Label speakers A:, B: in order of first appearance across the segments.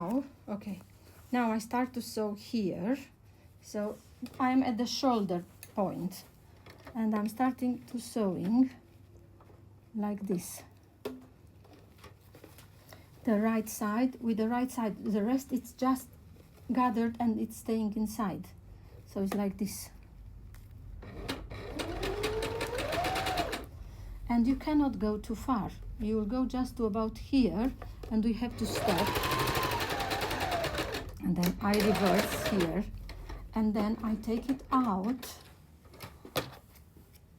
A: Oh, okay. Now I start to sew here. So I'm at the shoulder point and I'm starting to sewing like this. The right side with the right side, the rest it's just gathered and it's staying inside. So it's like this. And you cannot go too far. You will go just to about here and we have to stop. And then I reverse here and then I take it out.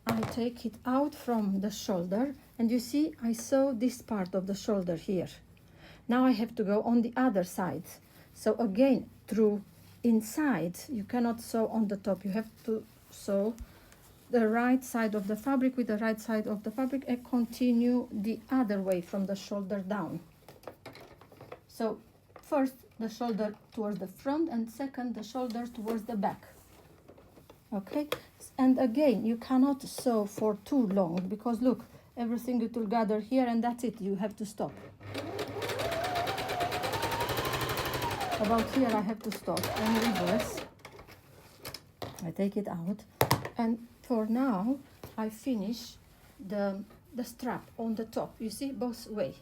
A: I take it out from the shoulder and you see I sew this part of the shoulder here. Now I have to go on the other side. So again, through inside, you cannot sew on the top. You have to sew the right side of the fabric with the right side of the fabric and continue the other way from the shoulder down. So first the shoulder towards the front and second the shoulder towards the back. Okay, and again you cannot sew for too long because look, everything it will gather here and that's it, you have to stop. About here I have to stop and reverse. I take it out and for now I finish the strap on the top. You see, both way.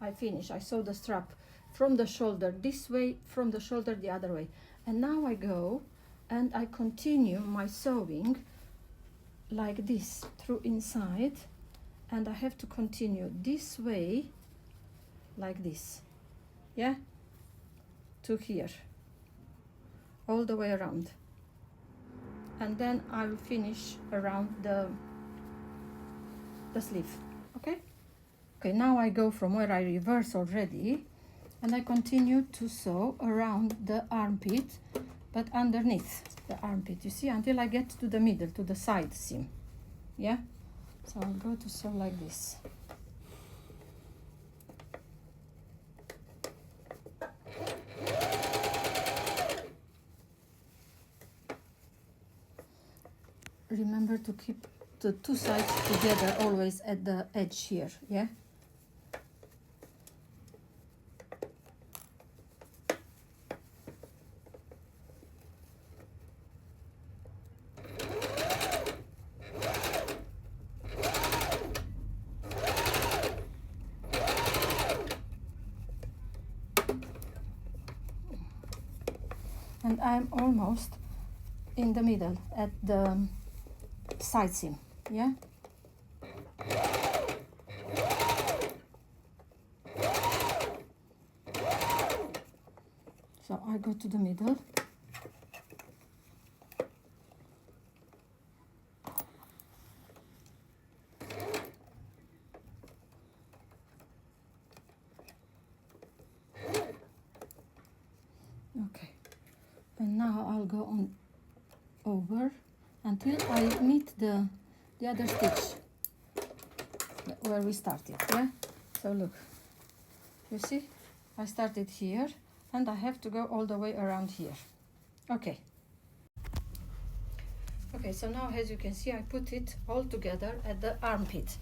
A: I sew the strap from the shoulder this way, from the shoulder the other way. And now I go and I continue my sewing like this through inside and I have to continue this way like this, yeah, to here, all the way around. And then I'll finish around the sleeve, okay? Okay, now I go from where I reverse already and I continue to sew around the armpit, but underneath the armpit, you see, until I get to the middle, to the side seam, yeah? So I'll go to sew like this. Remember to keep the two sides together always at the edge here, yeah? And I'm almost in the middle at the side seam, yeah? So I go to the middle. Okay, and now I'll go on over until I meet the other stitch where we started, yeah? So look, you see, I started here and I have to go all the way around here. Okay. Okay, so now as you can see, I put it all together at the armpit.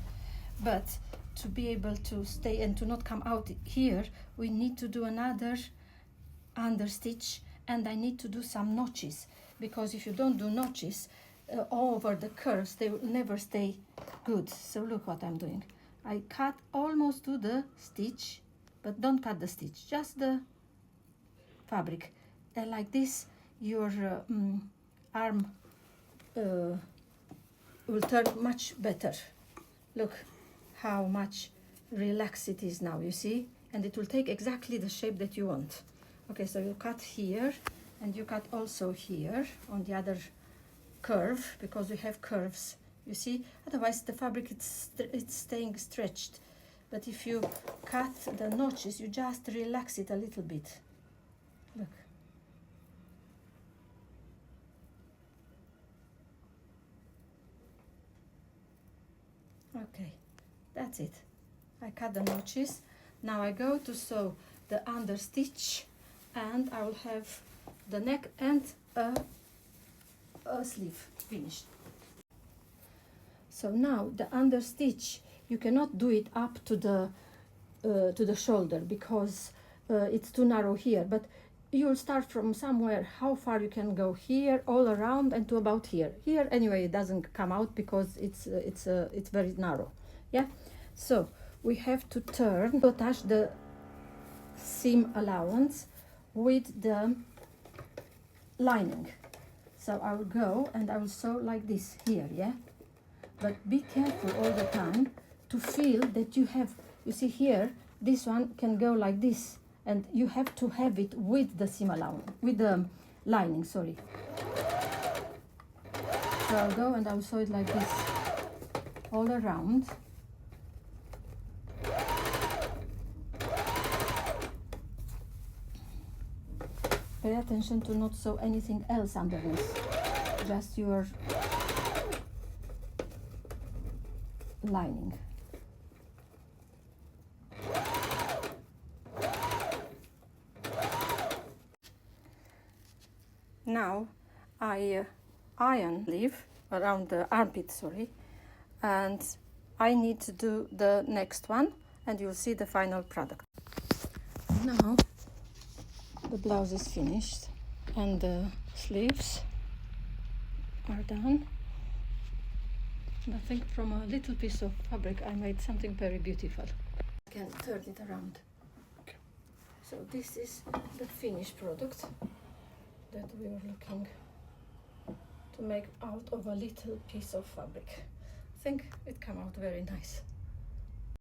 A: But to be able to stay and to not come out here, we need to do another understitch and I need to do some notches, because if you don't do notches over the curves, they will never stay good. So look what I'm doing. I cut almost to the stitch, but don't cut the stitch, just the fabric. And like this, your arm will turn much better. Look how much relaxed it is now, you see? And it will take exactly the shape that you want. Okay, so you cut here and you cut also here on the other curve, because we have curves, you see? Otherwise the fabric it's staying stretched. But if you cut the notches, you just relax it a little bit. Look. Okay, that's it. I cut the notches. Now I go to sew the understitch and I will have the neck and a sleeve finished. So now the understitch, you cannot do it up to the shoulder, because it's too narrow here, but you'll start from somewhere how far you can go here, all around, and to about here. Here anyway it doesn't come out because it's very narrow. Yeah, so we have to turn to attach the seam allowance with the lining. So I will go and I will sew like this here, yeah, but be careful all the time to feel that you have, you see here, this one can go like this, and you have to have it with the seam allowance, with the lining, sorry. So I'll go and I'll sew it like this all around. Pay attention to not sew anything else underneath, just your lining. Now I iron sleeve around the armpit, sorry, and I need to do the next one, and you'll see the final product. Now the blouse is finished and the sleeves are done. I think from a little piece of fabric I made something very beautiful. I can turn it around. Okay. So this is the finished product that we were looking to make out of a little piece of fabric. I think it came out very nice.